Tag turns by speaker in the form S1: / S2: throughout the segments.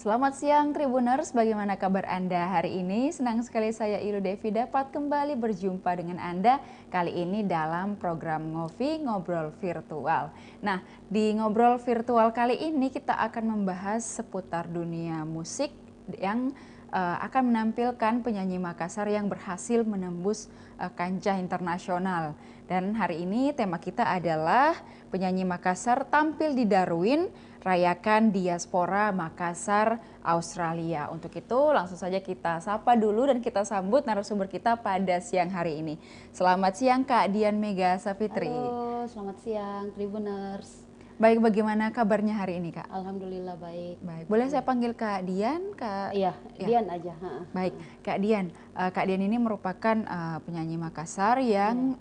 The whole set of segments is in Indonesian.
S1: Selamat siang Tribuners, bagaimana kabar Anda hari ini? Senang sekali saya Ilu Devi dapat kembali berjumpa dengan Anda kali ini dalam program Ngopi Ngobrol Virtual. Nah, di Ngobrol Virtual kali ini kita akan membahas seputar dunia musik yang akan menampilkan penyanyi Makassar yang berhasil menembus kancah internasional. Dan hari ini tema kita adalah penyanyi Makassar tampil di Darwin, rayakan diaspora Makassar, Australia. Untuk itu langsung saja kita sapa dulu dan kita sambut narasumber kita pada siang hari ini. Selamat siang Kak Dian Mega Safitri.
S2: Halo, selamat siang Tribuners.
S1: Baik, bagaimana kabarnya hari ini Kak?
S2: Alhamdulillah baik.
S1: Baik, boleh saya panggil Kak Dian? Kak?
S2: Iya,
S1: Ya.
S2: Dian aja.
S1: Baik, Kak Dian. Kak Dian ini merupakan penyanyi Makassar yang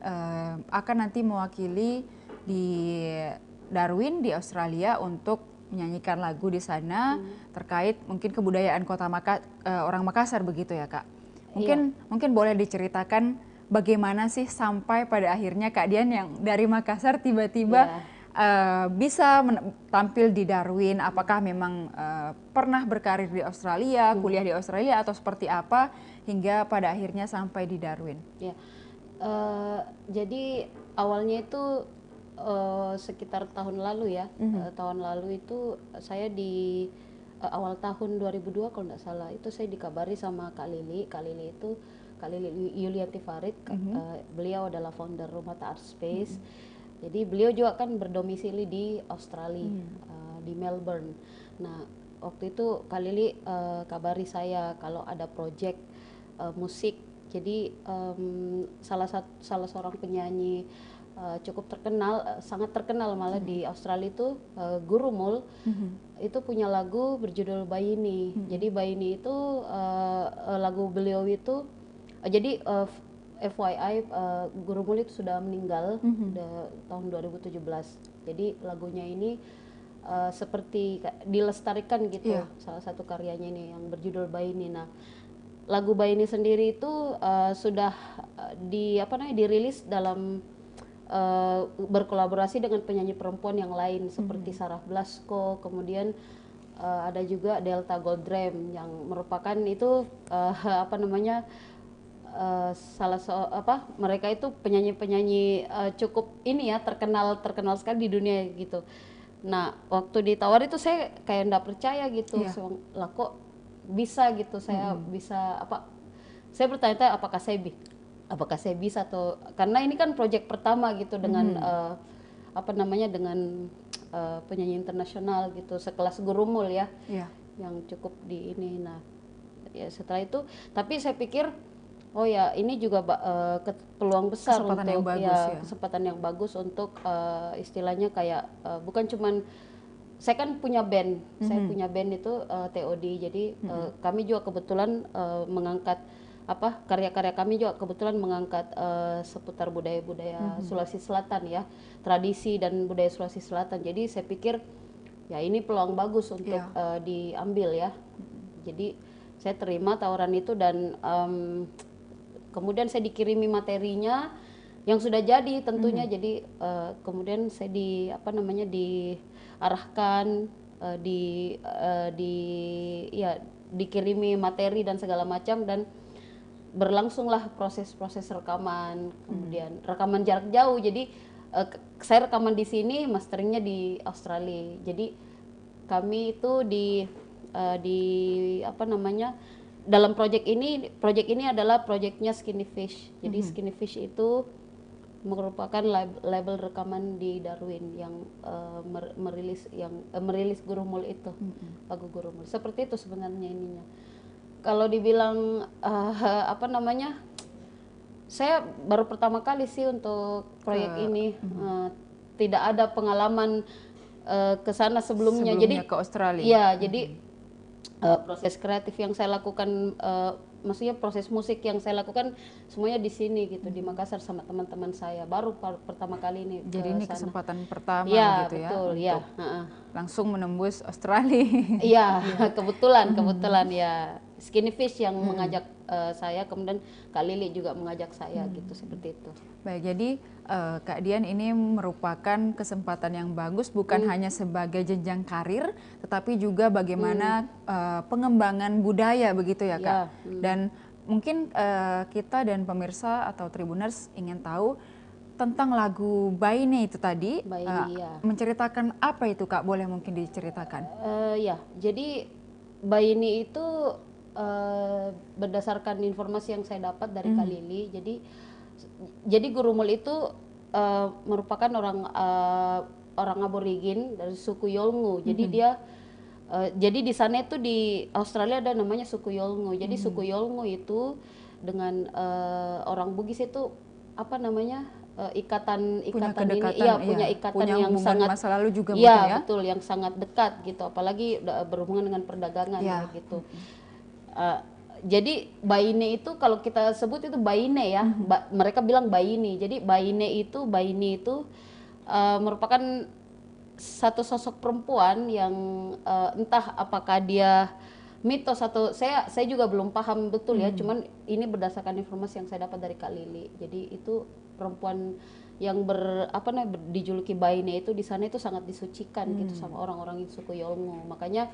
S1: akan nanti mewakili di Darwin di Australia untuk menyanyikan lagu di sana terkait mungkin kebudayaan kota orang Makassar begitu ya Kak. Mungkin boleh diceritakan bagaimana sih sampai pada akhirnya Kak Dian yang dari Makassar tiba-tiba bisa tampil di Darwin. Apakah memang pernah berkarir di Australia, kuliah di Australia atau seperti apa hingga pada akhirnya sampai di Darwin?
S2: Ya, jadi awalnya itu sekitar tahun lalu ya. Tahun lalu itu saya di awal tahun 2002 kalau nggak salah itu saya dikabari sama Kak Lili. Kak Lili itu Kak Lili Yulianti Farid. Beliau adalah founder Rumah Art Space. Jadi beliau juga kan berdomisili di Australia, di Melbourne. Nah waktu itu Kak Lili kabari saya kalau ada project musik. Jadi salah seorang penyanyi cukup terkenal, sangat terkenal malah di Australia itu Guru Mul itu punya lagu berjudul Bayini. Jadi Bayini itu lagu beliau itu jadi FYI Guru Mul itu sudah meninggal tahun 2017. Jadi lagunya ini seperti dilestarikan gitu, salah satu karyanya ini yang berjudul Bayini. Nah lagu Bayini sendiri itu sudah dirilis dalam berkolaborasi dengan penyanyi perempuan yang lain seperti Sarah Blasko, kemudian ada juga Delta Goldram yang merupakan itu mereka itu penyanyi-penyanyi cukup ini ya terkenal sekali di dunia gitu. Nah waktu ditawar itu saya kayak nggak percaya gitu, lah kok bisa gitu, saya bisa saya bertanya-tanya apakah saya bisa atau karena ini kan proyek pertama gitu dengan dengan penyanyi internasional gitu sekelas Guru Mul ya, yang cukup di ini. Nah ya setelah itu tapi saya pikir oh ya ini juga peluang besar kesempatan yang bagus untuk istilahnya kayak bukan cuman saya kan punya band, saya punya band itu TOD, jadi kami juga kebetulan mengangkat karya-karya kami juga kebetulan mengangkat seputar budaya-budaya Sulawesi Selatan ya, tradisi dan budaya Sulawesi Selatan. Jadi saya pikir ya ini peluang bagus untuk diambil ya. Jadi saya terima tawaran itu dan kemudian saya dikirimi materinya yang sudah jadi tentunya. Jadi kemudian saya diarahkan dikirimi materi dan segala macam dan berlangsunglah proses rekaman, kemudian rekaman jarak jauh. Jadi saya rekaman di sini, masteringnya di Australia. Jadi kami itu dalam proyek ini adalah proyeknya Skinny Fish. Jadi Skinny Fish itu merupakan label rekaman di Darwin yang merilis Guru Mul itu, lagu Guru Mul. Seperti itu sebenarnya ininya. Kalau dibilang saya baru pertama kali sih untuk proyek ini, tidak ada pengalaman ke sana sebelumnya. Jadi
S1: ke Australia.
S2: Iya, jadi proses kreatif yang saya lakukan, maksudnya proses musik yang saya lakukan semuanya di sini gitu, di Makassar sama teman-teman saya. Baru pertama kali ini.
S1: Jadi ini kesempatan pertama gitu ya.
S2: Betul,
S1: untuk langsung menembus Australia.
S2: Iya, kebetulan ya. Skinny Fish yang mengajak saya, kemudian Kak Lili juga mengajak saya gitu, seperti itu.
S1: Baik, jadi Kak Dian ini merupakan kesempatan yang bagus bukan hanya sebagai jenjang karir, tetapi juga bagaimana pengembangan budaya begitu ya Kak.
S2: Ya,
S1: Dan mungkin kita dan pemirsa atau Tribuners ingin tahu tentang lagu Baine itu tadi,
S2: Baine, ya.
S1: menceritakan apa itu Kak? Boleh mungkin diceritakan?
S2: Ya, jadi Baine itu berdasarkan informasi yang saya dapat dari Kak Lili, jadi Gurumul itu merupakan orang aborigin dari suku Yolngu. Jadi dia jadi di sana itu di Australia ada namanya suku Yolngu. Jadi suku Yolngu itu dengan orang Bugis itu apa namanya ikatan ini, iya punya ikatan
S1: punya
S2: yang sangat
S1: masa lalu juga
S2: iya
S1: mungkin ya.
S2: betul, yang sangat dekat gitu. Apalagi berhubungan dengan perdagangan ya gitu. Jadi Baine itu kalau kita sebut itu Baine ya, mereka bilang Baine. Jadi Baine itu merupakan satu sosok perempuan yang entah apakah dia mitos atau saya juga belum paham betul ya, cuman ini berdasarkan informasi yang saya dapat dari Kak Lili. Jadi itu perempuan yang dijuluki Baine itu di sana itu sangat disucikan gitu sama orang-orang suku Yolngu. Makanya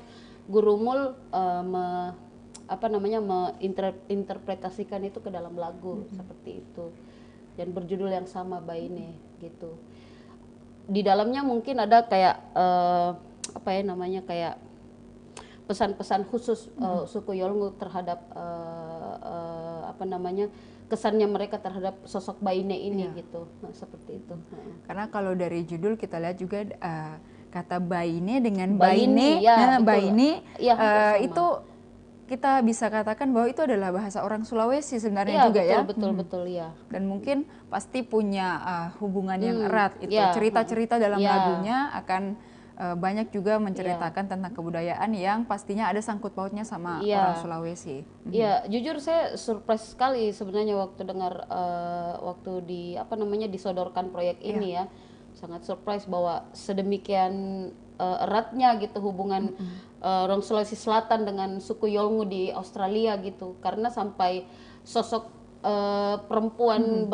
S2: Gurumul menginterpretasikan itu ke dalam lagu seperti itu, dan berjudul yang sama Baine gitu. Di dalamnya mungkin ada kayak kayak pesan-pesan khusus suku Yolngu terhadap kesannya mereka terhadap sosok Baine ini gitu. Nah, seperti itu.
S1: Karena kalau dari judul kita lihat juga kata Baine dengan
S2: Baine,
S1: Baine
S2: ya,
S1: itu kita bisa katakan bahwa itu adalah bahasa orang Sulawesi sebenarnya juga ya.
S2: Betul ya.
S1: Dan mungkin pasti punya hubungan yang erat itu. Cerita-cerita dalam lagunya akan banyak juga menceritakan tentang kebudayaan yang pastinya ada sangkut pautnya sama orang Sulawesi.
S2: Iya, jujur saya surprise sekali sebenarnya waktu dengar waktu disodorkan proyek ini ya. Sangat surprise bahwa sedemikian eratnya gitu hubungan orang Sulawesi Selatan dengan suku Yolngu di Australia gitu. Karena sampai sosok perempuan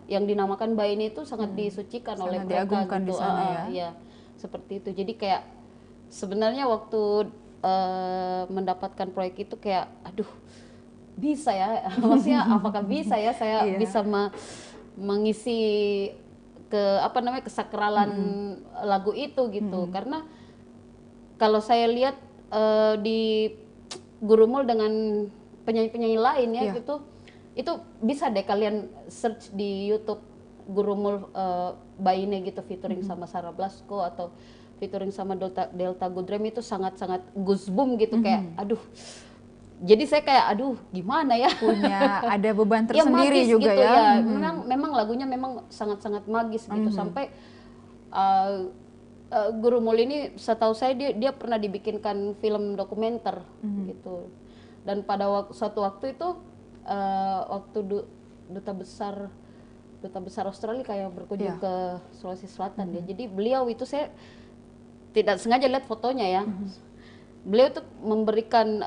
S2: yang dinamakan Baine itu sangat disucikan oleh mereka
S1: diagungkan
S2: gitu.
S1: Di sana,
S2: ya, seperti itu. Jadi kayak sebenarnya waktu mendapatkan proyek itu kayak aduh, bisa ya, maksudnya apakah bisa ya saya bisa mengisi kesakralan lagu itu gitu. Karena kalau saya lihat di Gurumul dengan penyanyi-penyanyi lain ya gitu, itu bisa deh kalian search di YouTube Gurumul Baine gitu featuring sama Sarah Blasko atau featuring sama Delta Goodrem, itu sangat-sangat goosebump gitu. Kayak aduh, jadi saya kayak aduh gimana ya,
S1: punya ada beban tersendiri
S2: magis
S1: juga
S2: gitu
S1: ya.
S2: Memang lagunya memang sangat-sangat magis gitu. Sampai Gurumul ini setahu saya dia pernah dibikinkan film dokumenter gitu. Dan pada suatu waktu itu waktu duta besar Australia kayak berkunjung ke Sulawesi Selatan ya. Jadi beliau itu, saya tidak sengaja lihat fotonya ya. Beliau tuh memberikan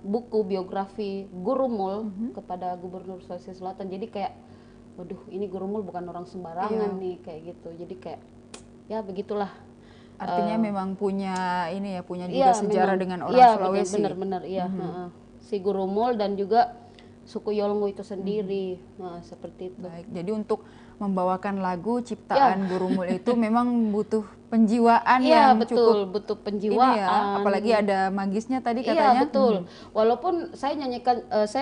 S2: buku biografi Gurumul kepada Gubernur Sulawesi Selatan. Jadi kayak waduh, ini Gurumul bukan orang sembarangan nih kayak gitu. Jadi kayak ya begitulah.
S1: Artinya memang punya ini ya, punya juga sejarah dengan orang Sulawesi.
S2: Benar-benar iya. Si Gurumul dan juga suku Yolngu itu sendiri. Nah, seperti itu.
S1: Baik, jadi untuk membawakan lagu ciptaan Gurumul itu memang butuh penjiwaan yang cukup
S2: butuh penjiwaan.
S1: Ya, apalagi ada magisnya tadi katanya.
S2: Iya, betul. Walaupun saya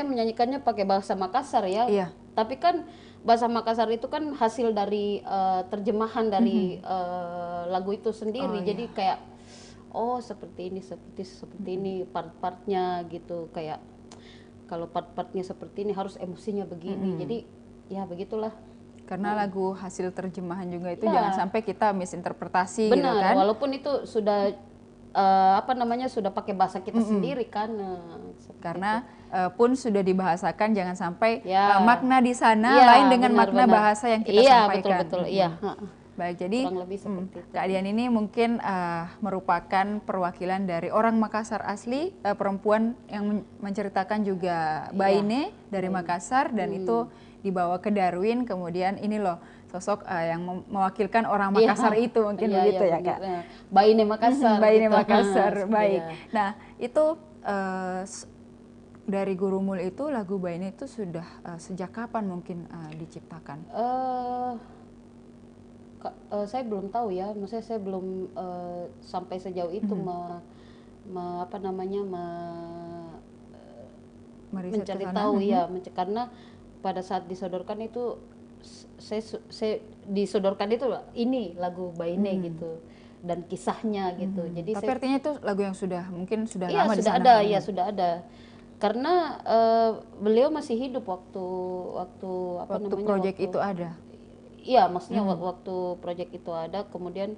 S2: menyanyikannya pakai bahasa Makassar ya.
S1: Iya.
S2: Tapi kan bahasa Makassar itu kan hasil dari terjemahan dari lagu itu sendiri. Jadi kayak seperti ini part-partnya gitu, kayak kalau part-partnya seperti ini harus emosinya begini. Jadi ya begitulah.
S1: Karena lagu hasil terjemahan juga itu jangan sampai kita misinterpretasi gitu kan.
S2: Benar, walaupun itu sudah sudah pakai bahasa kita sendiri kan.
S1: Karena pun sudah dibahasakan, jangan sampai makna di sana lain dengan makna bahasa yang kita sampaikan.
S2: Iya, betul. Iya.
S1: Baik, jadi
S2: kurang lebih seperti itu.
S1: Kak Dian ini mungkin merupakan perwakilan dari orang Makassar asli, perempuan yang menceritakan juga Baine dari Makassar, dan itu dibawa ke Darwin. Kemudian ini loh sosok yang mewakilkan orang Makassar itu, mungkin begitu ya Kak.
S2: Baine Makassar.
S1: Baine
S2: gitu.
S1: Makassar, baik. Nah itu dari Gurumul itu, lagu Baine itu sudah sejak kapan mungkin diciptakan?
S2: Saya belum tahu ya, maksudnya saya belum sampai sejauh itu mencari tahu ya, karena pada saat disodorkan itu saya disodorkan itu ini lagu Baine gitu dan kisahnya gitu. Jadi
S1: tapi artinya itu lagu yang mungkin sudah
S2: iya,
S1: lama di
S2: sudah
S1: sana.
S2: ada, ya sudah ada. Karena beliau masih hidup waktu
S1: proyek itu ada.
S2: Iya, maksudnya waktu proyek itu ada, kemudian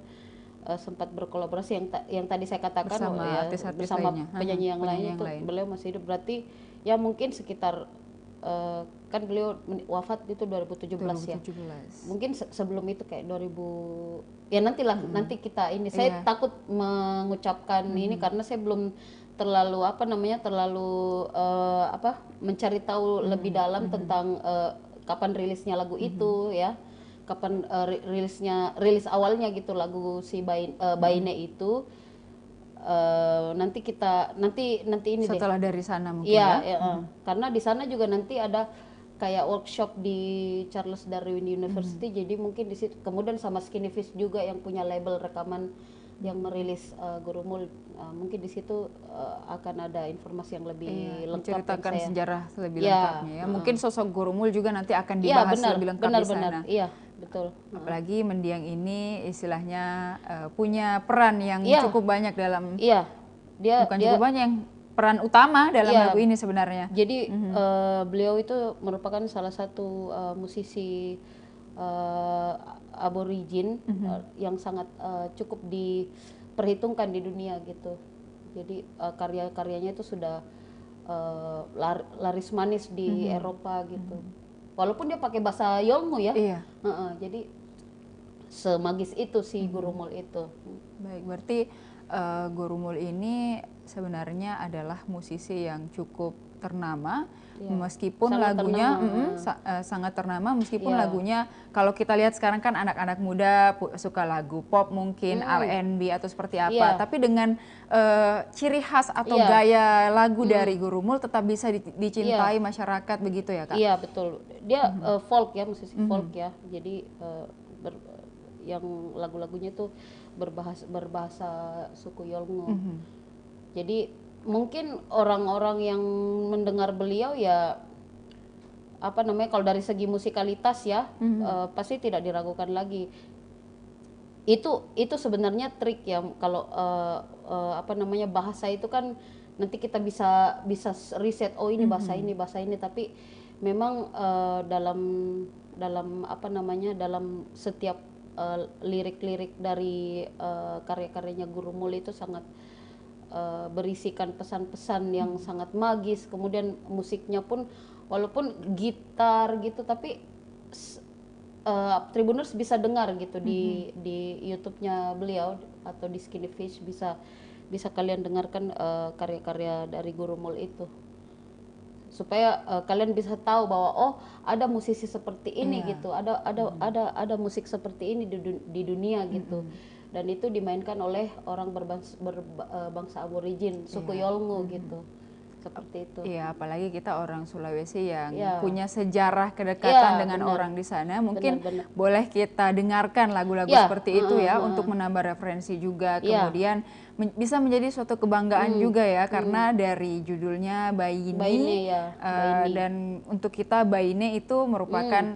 S2: sempat berkolaborasi yang tadi saya katakan
S1: bersama
S2: ya,
S1: artis-artis
S2: bersama
S1: lainnya.
S2: penyanyi yang lain itu beliau masih hidup. Berarti ya mungkin sekitar kan beliau wafat itu 2017 ya. Mungkin sebelum itu kayak 2000 ya nanti kita ini saya takut mengucapkan ini karena saya belum terlalu mencari tahu lebih dalam tentang kapan rilisnya lagu itu ya. Kapan rilis awalnya gitu lagu si Baine itu. Nanti ini
S1: setelah dari sana mungkin
S2: ya. Karena di sana juga nanti ada kayak workshop di Charles Darwin University, jadi mungkin di situ kemudian sama Skinny Fish juga yang punya label rekaman yang merilis Gurumul, mungkin di situ akan ada informasi yang lebih lengkap,
S1: menceritakan sejarah lebih lengkapnya ya. Mungkin sosok Gurumul juga nanti akan dibahas lebih lengkap di sana.
S2: Iya, betul.
S1: Apalagi Mendiang ini istilahnya punya peran yang cukup banyak dalam cukup banyak, yang peran utama dalam lagu ini sebenarnya.
S2: Jadi beliau itu merupakan salah satu musisi aborigin yang sangat cukup diperhitungkan di dunia gitu. Jadi karya-karyanya itu sudah laris manis di Eropa gitu. Walaupun dia pakai bahasa Yolngu ya. Jadi semagis itu si Gurumul itu.
S1: Baik, berarti Gurumul ini sebenarnya adalah musisi yang cukup ternama, meskipun
S2: sangat
S1: lagunya sangat ternama, meskipun lagunya kalau kita lihat sekarang kan anak-anak muda suka lagu pop mungkin, R&B atau seperti apa, tapi dengan ciri khas atau gaya lagu dari Gurumul tetap bisa dicintai masyarakat, begitu ya Kak?
S2: Iya, betul. Dia folk ya, musisi folk ya. Jadi yang lagu-lagunya tuh berbahasa suku Yolngu. Jadi mungkin orang-orang yang mendengar beliau ya kalau dari segi musikalitas ya pasti tidak diragukan lagi. Itu sebenarnya trik ya, kalau bahasa itu kan nanti kita bisa riset, oh ini bahasa ini, tapi memang dalam setiap lirik-lirik dari karya-karyanya Gurumul itu sangat berisikan pesan-pesan yang sangat magis. Kemudian musiknya pun walaupun gitar gitu, tapi Tribuners bisa dengar gitu di YouTube-nya beliau atau di Skinny Fish, bisa kalian dengarkan karya-karya dari Gurumul itu, supaya kalian bisa tahu bahwa oh ada musisi seperti ini gitu, ada musik seperti ini di dunia gitu. Dan itu dimainkan oleh orang berbangsa aborigin, suku Yolngu gitu. Seperti itu.
S1: Iya, apalagi kita orang Sulawesi yang punya sejarah kedekatan dengan orang di sana. Mungkin boleh kita dengarkan lagu-lagu seperti itu ya, untuk menambah referensi juga. Kemudian bisa menjadi suatu kebanggaan juga ya, karena dari judulnya Baine, dan untuk kita Baine itu merupakan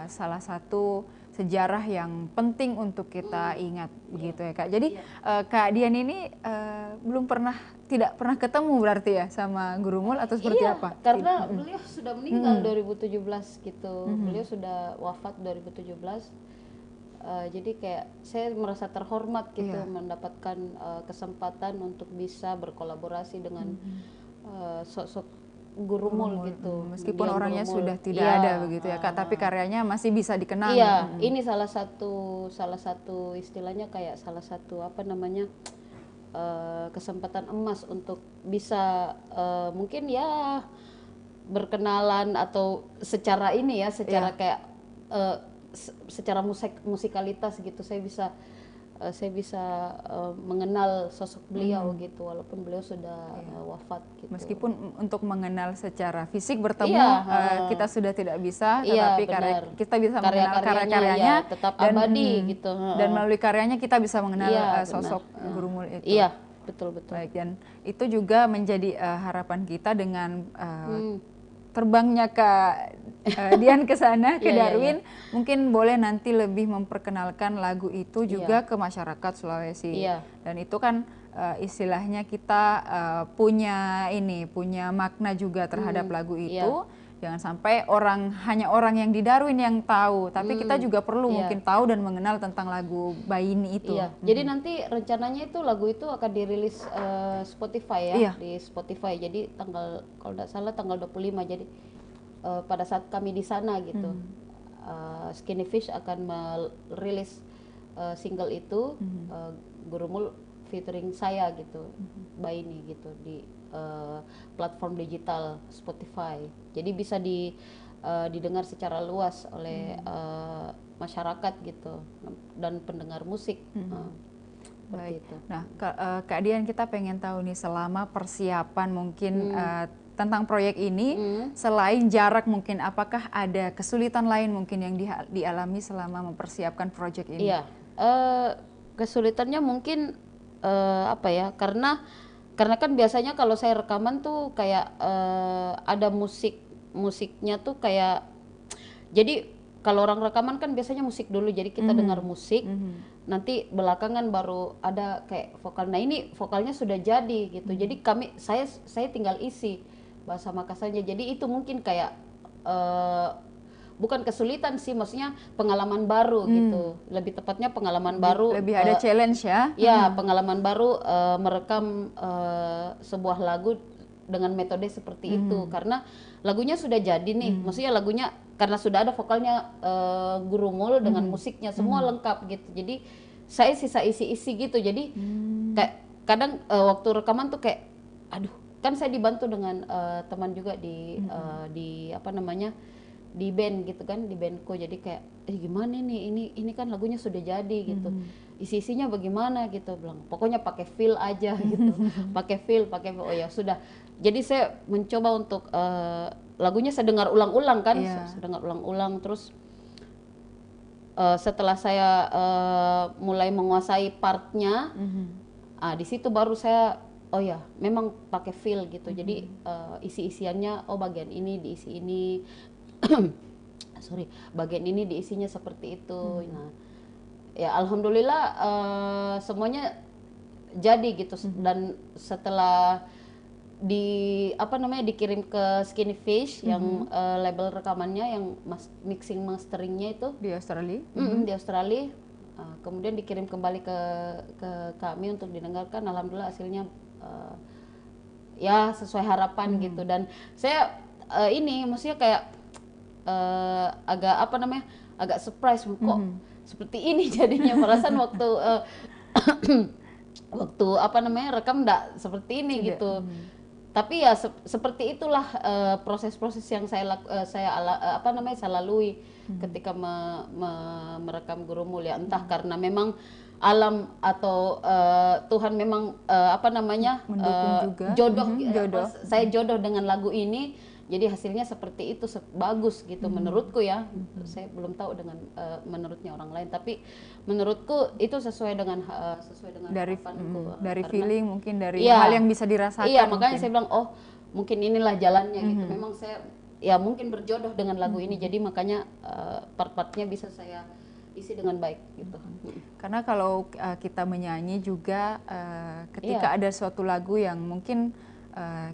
S1: salah satu sejarah yang penting untuk kita ingat, begitu ya Kak. Jadi Kak Dian ini tidak pernah ketemu berarti ya sama Gurumul atau seperti apa?
S2: Karena beliau sudah meninggal 2017 gitu. Beliau sudah wafat 2017. Jadi kayak saya merasa terhormat gitu, mendapatkan kesempatan untuk bisa berkolaborasi dengan sosok Gurumul gitu.
S1: Meskipun
S2: Mendiang
S1: orangnya
S2: Gurumul.
S1: sudah tidak
S2: Iya,
S1: ada begitu ya Kak, tapi karyanya masih bisa dikenang.
S2: iya, ini salah satu istilahnya kayak salah satu apa namanya kesempatan emas untuk bisa mungkin ya berkenalan atau secara ini ya, secara kayak secara musikalitas gitu saya bisa mengenal sosok beliau gitu walaupun beliau sudah wafat gitu.
S1: Meskipun untuk mengenal secara fisik bertemu kita sudah tidak bisa,
S2: Iya,
S1: tetapi kita bisa mengenal karya-karyanya
S2: ya, tetap abadi gitu.
S1: Dan melalui karyanya kita bisa mengenal
S2: Iya,
S1: sosok Gurumul itu.
S2: Iya, betul.
S1: Baik, dan itu juga menjadi harapan kita dengan terbangnya Kak Dian ke sana, ke Darwin, mungkin boleh nanti lebih memperkenalkan lagu itu juga ke masyarakat Sulawesi. Dan itu kan istilahnya kita punya makna juga terhadap lagu itu. Jangan sampai hanya orang yang di Darwin yang tahu, tapi kita juga perlu mungkin tahu dan mengenal tentang lagu Baini itu.
S2: Jadi nanti rencananya itu lagu itu akan dirilis Spotify ya, di Spotify. Jadi kalau tidak salah tanggal 25. Jadi pada saat kami di sana gitu, Skinny Fish akan merilis single itu Gurumul featuring saya gitu, Baini gitu di platform digital Spotify. Jadi bisa didengar secara luas oleh masyarakat gitu dan pendengar musik.
S1: Baik. Itu. Nah, Kak Dian, kita pengen tahu nih selama persiapan mungkin tentang proyek ini, selain jarak mungkin apakah ada kesulitan lain mungkin yang dialami selama mempersiapkan proyek ini?
S2: Iya, kesulitannya mungkin apa ya? Karena kan biasanya kalau saya rekaman tuh kayak ada musiknya tuh kayak, jadi kalau orang rekaman kan biasanya musik dulu, jadi kita dengar musik, nanti belakangan baru ada kayak vokal. Nah ini vokalnya sudah jadi gitu, jadi saya tinggal isi bahasa Makassarnya. Jadi itu mungkin kayak bukan kesulitan sih, maksudnya pengalaman baru gitu. Lebih tepatnya pengalaman baru.
S1: Lebih ada challenge ya?
S2: Ya, pengalaman baru merekam sebuah lagu dengan metode seperti itu. Karena lagunya sudah jadi nih, maksudnya lagunya karena sudah ada vokalnya Gurumul dengan musiknya semua lengkap gitu. Jadi saya sisa isi-isi gitu. Jadi kayak kadang waktu rekaman tuh kayak, aduh, kan saya dibantu dengan teman juga di apa namanya, di band gitu kan, di bandku. Jadi kayak gimana nih, ini kan lagunya sudah jadi gitu, isi-isinya bagaimana gitu. Bilang pokoknya pakai feel aja gitu, pakai feel oh ya sudah. Jadi saya mencoba untuk lagunya saya dengar ulang-ulang kan, saya dengar ulang-ulang. Terus setelah saya mulai menguasai partnya, di situ baru saya oh ya memang pakai feel gitu. Jadi isi-isiannya bagian ini diisi ini bagian ini diisinya seperti itu. Nah ya alhamdulillah semuanya jadi gitu. Dan setelah dikirim ke Skinny Fish yang label rekamannya, yang mixing masteringnya itu
S1: di Australia.
S2: Di Australia. Kemudian dikirim kembali ke kami untuk didengarkan. Alhamdulillah hasilnya ya sesuai harapan gitu. Dan saya ini maksudnya kayak agak surprise kok seperti ini jadinya. Perasaan waktu rekam enggak seperti ini gitu. Tapi ya seperti itulah proses-proses yang saya lalui ketika merekam Gurumul ya. Entah karena memang alam atau Tuhan memang
S1: mendukung juga.
S2: Jodoh. Saya jodoh dengan lagu ini, jadi hasilnya seperti itu, bagus gitu menurutku ya. Saya belum tahu dengan menurutnya orang lain, tapi menurutku itu sesuai dengan harapanku.
S1: Dari feeling mungkin, dari hal yang bisa dirasakan.
S2: Iya, makanya saya bilang mungkin inilah jalannya gitu. Memang saya ya mungkin berjodoh dengan lagu ini, jadi makanya part-partnya bisa saya isi dengan baik gitu.
S1: Karena kalau kita menyanyi juga ketika ada suatu lagu yang mungkin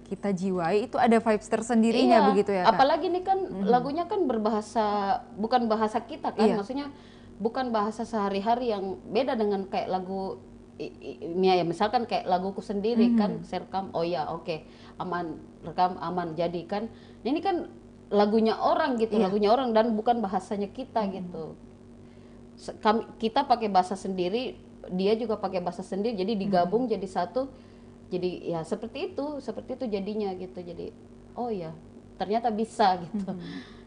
S1: kita jiwai, itu ada vibes tersendirinya begitu ya Kak?
S2: Apalagi nih kan lagunya kan berbahasa, bukan bahasa kita kan, maksudnya bukan bahasa sehari-hari yang beda dengan kayak lagu ya misalkan kayak laguku sendiri kan saya rekam, oh ya oke, aman, rekam aman, jadi kan ini kan lagunya orang gitu, lagunya orang dan bukan bahasanya kita gitu. Kita pakai bahasa sendiri, dia juga pakai bahasa sendiri, jadi digabung jadi satu, jadi ya seperti itu jadinya gitu. Jadi oh ya ternyata bisa gitu.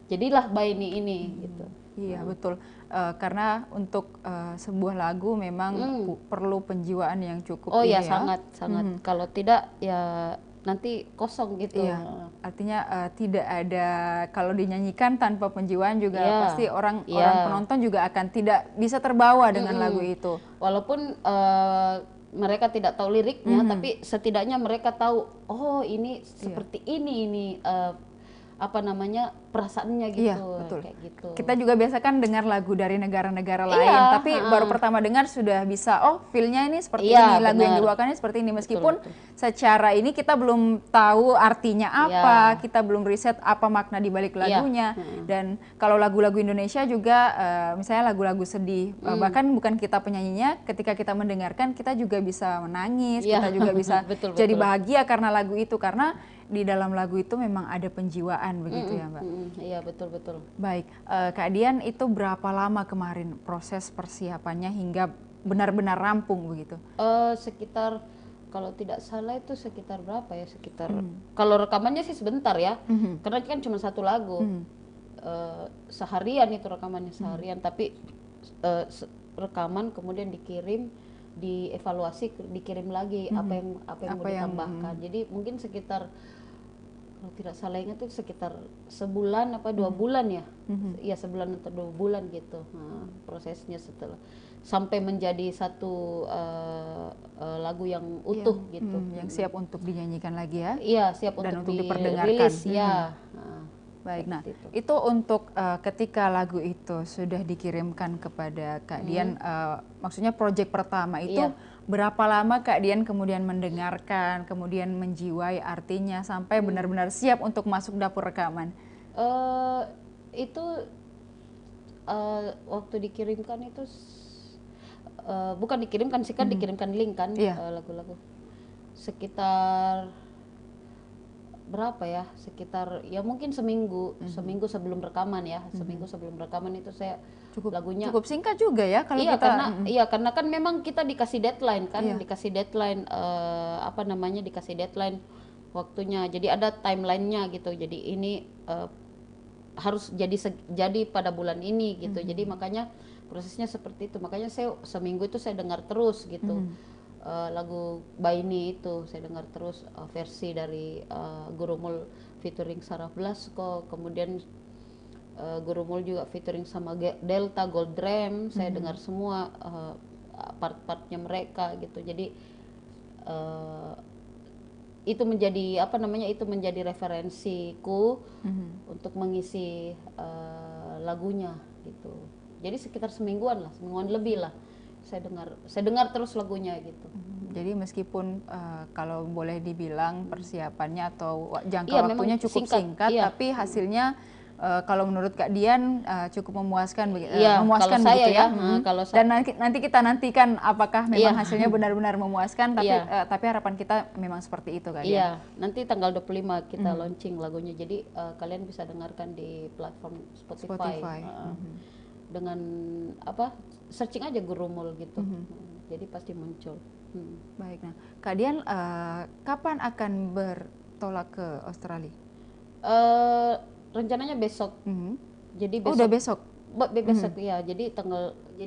S2: Jadilah Baini ini gitu.
S1: Iya betul. Karena untuk sebuah lagu memang perlu penjiwaan yang cukup
S2: Oh
S1: ini
S2: ya,
S1: ya.
S2: sangat. Kalau tidak ya nanti kosong gitu.
S1: Iya. Artinya tidak ada, kalau dinyanyikan tanpa penjiwaan juga pasti orang penonton juga akan tidak bisa terbawa dengan lagu itu.
S2: Walaupun mereka tidak tahu liriknya, tapi setidaknya mereka tahu, oh ini seperti ini apa namanya perasaannya gitu.
S1: Iya, betul.
S2: Kayak gitu.
S1: Kita juga biasa kan dengar lagu dari negara-negara lain, tapi baru pertama dengar sudah bisa, oh feel-nya ini seperti ini, lagu yang dibawakannya seperti ini, meskipun secara ini kita belum tahu artinya apa, kita belum riset apa makna di balik lagunya. Dan kalau lagu-lagu Indonesia juga misalnya lagu-lagu sedih, bahkan bukan kita penyanyinya, ketika kita mendengarkan kita juga bisa menangis, kita juga bisa jadi bahagia karena lagu itu, karena di dalam lagu itu memang ada penjiwaan begitu ya Mbak.
S2: Iya betul.
S1: Baik, Kak Dian, itu berapa lama kemarin proses persiapannya hingga benar-benar rampung begitu?
S2: Sekitar, kalau tidak salah itu sekitar berapa ya, sekitar kalau rekamannya sih sebentar ya, karena kan cuma satu lagu, seharian itu rekamannya seharian, tapi rekaman kemudian dikirim, dievaluasi, dikirim lagi apa yang mau ditambahkan. Jadi mungkin sekitar, kalau tidak salah ingat itu sekitar sebulan apa 2 bulan ya, ya sebulan atau 2 bulan gitu. Nah, prosesnya setelah sampai menjadi satu lagu yang utuh gitu,
S1: yang siap untuk dinyanyikan lagi ya?
S2: Iya, siap
S1: dan
S2: untuk
S1: diperdengarkan.
S2: ya.
S1: Baik, nah itu untuk ketika lagu itu sudah dikirimkan kepada Kak Dian, maksudnya proyek pertama itu berapa lama Kak Dian kemudian mendengarkan, kemudian menjiwai artinya sampai benar-benar siap untuk masuk dapur rekaman?
S2: Itu waktu dikirimkan itu bukan dikirimkan sih kan, dikirimkan link kan, lagu-lagu sekitar berapa ya, sekitar ya mungkin seminggu sebelum rekaman ya, seminggu sebelum rekaman itu saya lagunya
S1: cukup singkat juga ya kalau kita.
S2: Karena kan memang kita dikasih deadline kan, dikasih deadline dikasih deadline waktunya, jadi ada timelinenya gitu, jadi ini harus jadi pada bulan ini gitu, jadi makanya prosesnya seperti itu, makanya saya seminggu itu saya dengar terus gitu. Lagu Baini itu saya dengar terus, versi dari Gurumul featuring Sarah Blasko, kemudian Gurumul juga featuring sama Delta Gold Dram, saya dengar semua part-partnya mereka gitu. Jadi itu menjadi itu menjadi referensiku untuk mengisi lagunya gitu. Jadi sekitar semingguan lebih lah. Saya dengar terus lagunya gitu.
S1: Jadi meskipun kalau boleh dibilang persiapannya atau jangka waktunya cukup singkat, tapi hasilnya kalau menurut Kak Dian cukup memuaskan, memuaskan
S2: kalau
S1: begitu
S2: saya,
S1: ya.
S2: kalau
S1: Dan nanti kita nantikan apakah memang hasilnya benar-benar memuaskan, tapi harapan kita memang seperti itu Kak Dian.
S2: Iya, nanti tanggal 25 kita launching lagunya. Jadi kalian bisa dengarkan di platform Spotify. Dengan searching aja Gurumul gitu, jadi pasti muncul.
S1: Baik, nah Kak Dian kapan akan bertolak ke Australia?
S2: Rencananya besok. Jadi besok.
S1: Udah besok?
S2: Besok ya. Jadi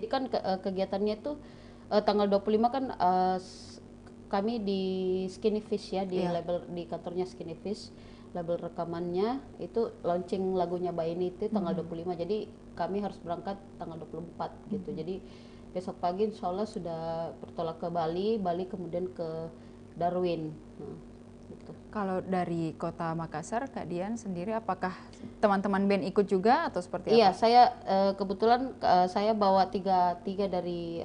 S2: kan kegiatannya itu tanggal 25 kan kami di Skinny Fish ya, di label, di kantornya Skinny Fish. Label rekamannya itu launching lagunya Baini itu tanggal 25. Jadi kami harus berangkat tanggal 24 gitu. Jadi besok pagi insya Allah sudah bertolak ke Bali kemudian ke Darwin. Gitu.
S1: Kalau dari kota Makassar, Kak Dian sendiri apakah teman-teman band ikut juga atau seperti apa?
S2: Iya, saya kebetulan saya bawa tiga dari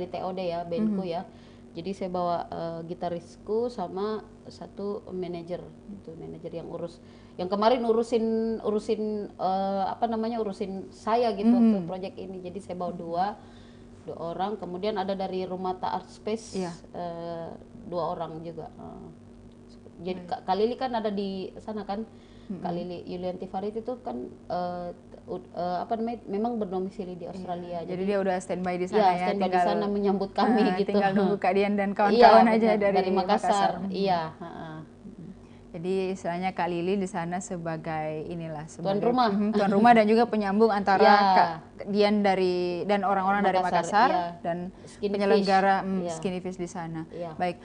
S2: TOD ya, bandku ya. Jadi saya bawa gitarisku sama satu manajer, itu manajer yang kemarin urusin urusin saya gitu untuk proyek ini. Jadi saya bawa 2. 2 orang. Kemudian ada dari Rumata Art Space,
S1: Iya.
S2: 2 orang juga. Jadi Kak Lili kan ada di sana kan. Kak Lili Yulianti Farid itu kan apa namanya, memang berdomisili di Australia.
S1: Jadi dia udah standby di sana
S2: Iya,
S1: ya,
S2: standby di sana menyambut kami gitu.
S1: tinggal nunggu Kak Dian dan
S2: Iya,
S1: kawan-kawan aja
S2: benar, dari Makassar. Iya,
S1: Jadi istilahnya Kak Lili di sana sebagai inilah
S2: tuan
S1: sebagai
S2: rumah.
S1: tuan rumah dan juga penyambung antara
S2: Ya.
S1: Kak Dian dan orang-orang dari
S2: Makassar,
S1: Makassar
S2: iya.
S1: dan
S2: Skinny
S1: penyelenggara
S2: Fish. Iya.
S1: Skinny Fish di sana.
S2: Iya.
S1: Baik,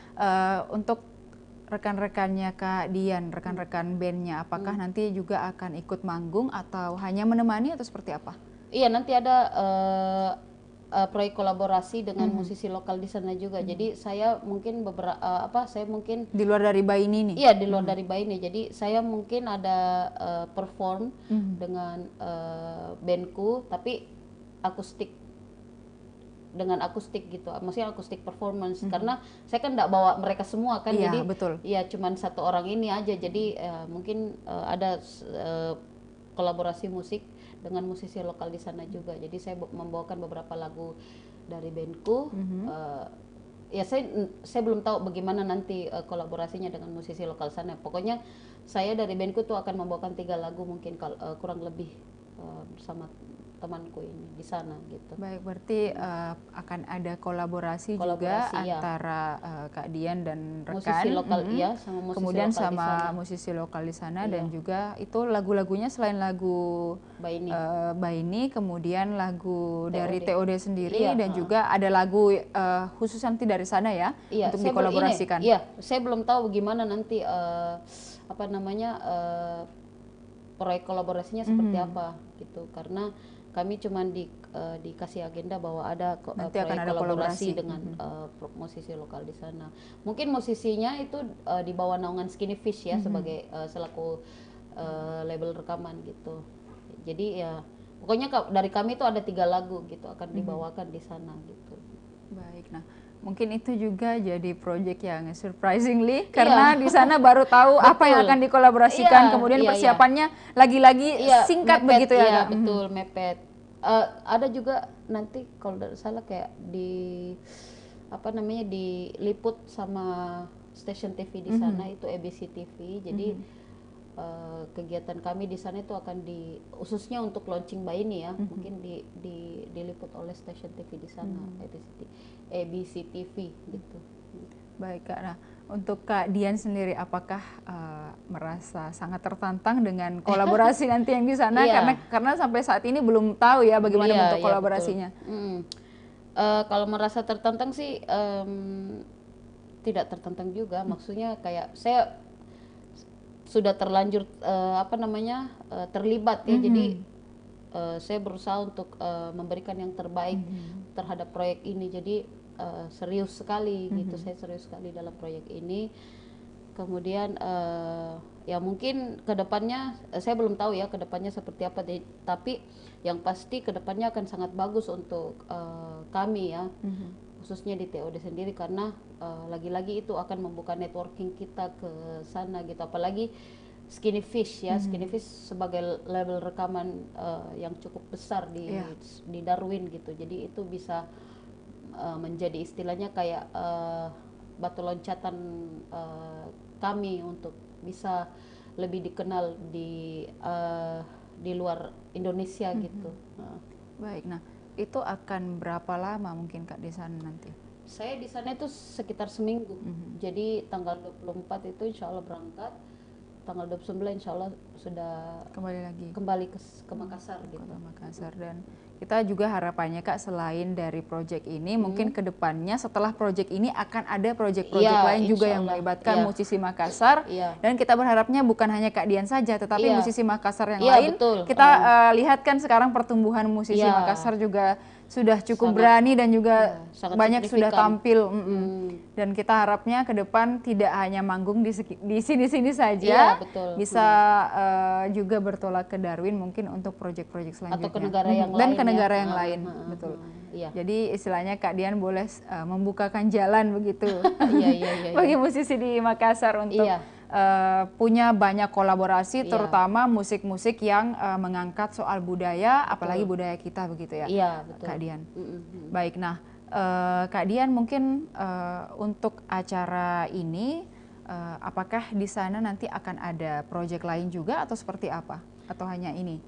S1: untuk rekan-rekannya Kak Dian, rekan-rekan bandnya, apakah nanti juga akan ikut manggung atau hanya menemani atau seperti apa?
S2: Iya, nanti ada proyek kolaborasi dengan musisi lokal di sana juga. Jadi saya mungkin saya mungkin
S1: Di luar dari Baini nih?
S2: iya di luar dari Baini. Jadi saya mungkin ada perform dengan bandku, tapi akustik, dengan akustik gitu, maksudnya akustik performance. Karena saya kan tidak bawa mereka semua kan,
S1: Iya,
S2: jadi
S1: betul.
S2: ya cuman 1 orang ini aja. Jadi mungkin ada kolaborasi musik dengan musisi lokal di sana juga. Jadi saya membawakan beberapa lagu dari bandku. Ya saya belum tahu bagaimana nanti kolaborasinya dengan musisi lokal sana. Pokoknya saya dari bandku tuh akan membawakan 3 lagu mungkin kurang lebih bersama temanku ini di sana gitu.
S1: Baik, berarti akan ada kolaborasi juga
S2: Ya.
S1: antara Kak Dian dan rekan,
S2: Musisi lokal iya sama musisi
S1: kemudian
S2: lokal di
S1: sama
S2: sana.
S1: musisi lokal di sana,
S2: Iya.
S1: dan juga itu lagu-lagunya selain lagu
S2: Baini.
S1: Baini, kemudian lagu dari
S2: TOD.
S1: TOD sendiri,
S2: Iya,
S1: dan juga ada lagu khusus nanti dari sana ya,
S2: Iya,
S1: untuk
S2: saya
S1: dikolaborasikan.
S2: iya, saya belum tahu bagaimana nanti apa namanya proyek kolaborasinya seperti apa gitu, karena kami cuma dikasih agenda bahwa ada
S1: Nanti akan
S2: proyek
S1: ada
S2: kolaborasi
S1: kolaborasi.
S2: dengan musisi lokal di sana. Mungkin musisinya itu di bawah naungan Skinny Fish ya, sebagai selaku label rekaman gitu. Jadi ya pokoknya dari kami itu ada 3 lagu gitu akan dibawakan di sana gitu.
S1: Baik, nah mungkin itu juga jadi project yang surprisingly karena di sana baru tahu apa yang akan dikolaborasikan,
S2: Iya,
S1: kemudian
S2: iya,
S1: persiapannya lagi-lagi singkat
S2: mepet,
S1: begitu ya,
S2: iya,
S1: Kak?
S2: betul, mepet. Ada juga nanti kalau tidak salah kayak di apa namanya diliput sama stasiun TV di sana, itu ABC TV. Jadi kegiatan kami di sana itu akan khususnya untuk launching Baini ya, mungkin diliput oleh stasiun TV di sana, ABC TV gitu.
S1: Baik, Kak. Nah, untuk Kak Dian sendiri, apakah merasa sangat tertantang dengan kolaborasi nanti yang di sana?
S2: Iya.
S1: Karena sampai saat ini belum tahu ya bagaimana
S2: Iya,
S1: bentuk
S2: iya,
S1: kolaborasinya.
S2: betul. Kalau merasa tertantang sih tidak tertantang juga, maksudnya kayak saya sudah terlanjur terlibat ya, jadi saya berusaha untuk memberikan yang terbaik terhadap proyek ini. Jadi serius sekali gitu, saya serius sekali dalam proyek ini. Kemudian ya mungkin kedepannya saya belum tahu ya kedepannya seperti apa, tapi yang pasti kedepannya akan sangat bagus untuk kami ya, khususnya di TOD sendiri, karena lagi-lagi itu akan membuka networking kita ke sana gitu. Apalagi Skinny Fish ya, Skinny Fish sebagai label rekaman yang cukup besar di Darwin gitu. Jadi itu bisa menjadi istilahnya kayak batu loncatan kami untuk bisa lebih dikenal di luar Indonesia gitu.
S1: Baik, nah itu akan berapa lama mungkin Kak di sana nanti?
S2: Saya di sana itu sekitar seminggu. Jadi tanggal 24 itu insya Allah berangkat, tanggal 29 insya Allah sudah kembali ke Makassar gitu.
S1: Kota Makassar. Dan kita juga harapannya Kak, selain dari proyek ini, mungkin kedepannya setelah proyek ini akan ada proyek-proyek lain juga yang melibatkan musisi Makassar. Dan kita berharapnya bukan hanya Kak Dian saja, tetapi musisi Makassar yang lain.
S2: Betul.
S1: Kita lihat kan sekarang pertumbuhan musisi Makassar juga sudah cukup berani dan juga banyak sudah tampil. Dan kita harapnya ke depan tidak hanya manggung di sini-sini saja, bisa juga bertolak ke Darwin mungkin untuk proyek-proyek selanjutnya.
S2: Atau ke negara yang lain.
S1: Dan ke negara yang lain, betul. Jadi istilahnya Kak Dian boleh membukakan jalan begitu bagi musisi di Makassar untuk punya banyak kolaborasi,
S2: Iya.
S1: terutama musik-musik yang mengangkat soal budaya, apalagi budaya kita begitu ya,
S2: Iya, betul.
S1: Kak Dian.
S2: Mm-mm.
S1: Baik, nah Kak Dian mungkin untuk acara ini, apakah di sana nanti akan ada proyek lain juga atau seperti apa? Atau hanya ini?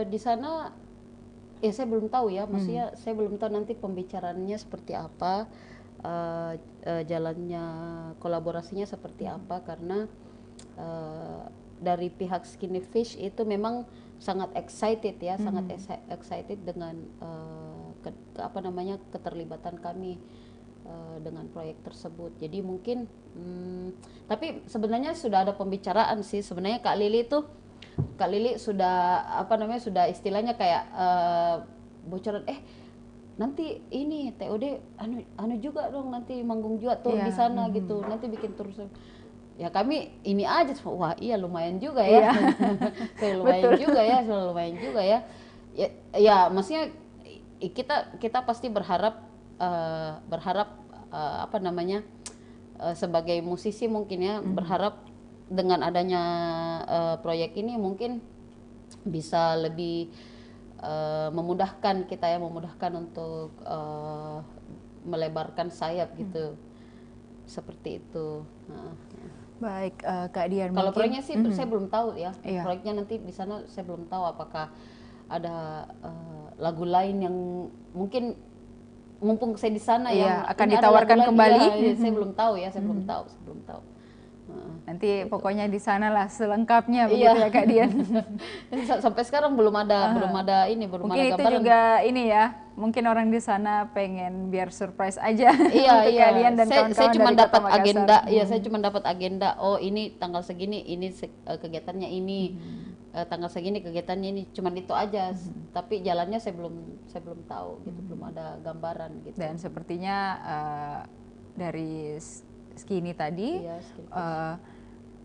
S2: Di sana ya saya belum tahu ya, maksudnya saya belum tahu nanti pembicaraannya seperti apa, jalannya kolaborasinya seperti apa, karena dari pihak Skinny Fish itu memang sangat excited ya, sangat excited dengan apa namanya keterlibatan kami dengan proyek tersebut. Jadi mungkin tapi sebenarnya sudah ada pembicaraan sih, sebenarnya Kak Lili sudah apa namanya, sudah istilahnya kayak bocoran nanti ini TOD anu juga dong, nanti manggung juga tur di sana gitu, nanti bikin tur. Ya kami ini aja, wah iya lumayan juga ya. lumayan juga ya. Ya maksudnya kita pasti berharap apa namanya, sebagai musisi mungkin ya, berharap dengan adanya proyek ini mungkin bisa lebih memudahkan kita ya, memudahkan untuk melebarkan sayap gitu, seperti itu.
S1: Baik, Kak Dian.
S2: Kalau proyeknya sih saya belum tahu ya.
S1: Iya.
S2: Proyeknya nanti di sana saya belum tahu apakah ada lagu lain yang mungkin mumpung saya di sana yang
S1: akan
S2: ini ada
S1: ditawarkan
S2: lagu lain,
S1: kembali.
S2: iya, saya belum tahu ya, saya belum tahu.
S1: Nanti pokoknya di sana lah selengkapnya begitu ya Kak Dian.
S2: Sampai sekarang belum ada
S1: Mungkin
S2: ada
S1: itu
S2: gambaran.
S1: juga ini ya, mungkin orang di sana pengen biar surprise aja
S2: Iya,
S1: untuk kalian dan
S2: saya
S1: kawan-kawan
S2: cuma
S1: dari Kota
S2: dapat
S1: Makassar.
S2: agenda, ya saya cuma dapat agenda. Oh ini tanggal segini, ini kegiatannya ini, tanggal segini kegiatannya ini, cuma itu aja. Tapi jalannya saya belum tahu gitu, belum ada gambaran gitu.
S1: Dan sepertinya dari Skinny tadi,
S2: Iya,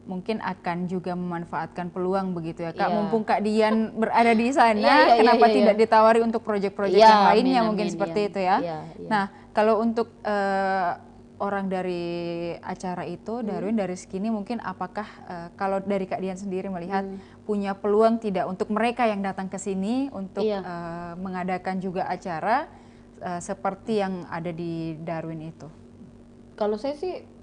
S1: mungkin akan juga memanfaatkan peluang begitu ya Kak.
S2: Iya.
S1: Mumpung Kak Dian berada di sana,
S2: Iya,
S1: kenapa
S2: iya.
S1: tidak ditawari untuk proyek-proyek
S2: Iya,
S1: yang lainnya
S2: amin,
S1: mungkin
S2: amin,
S1: seperti
S2: iya.
S1: itu ya.
S2: Iya.
S1: Nah, kalau untuk orang dari acara itu, Darwin dari Skinny, mungkin apakah kalau dari Kak Dian sendiri melihat punya peluang tidak untuk mereka yang datang ke sini untuk mengadakan juga acara seperti yang ada di Darwin itu?
S2: Kalau saya sih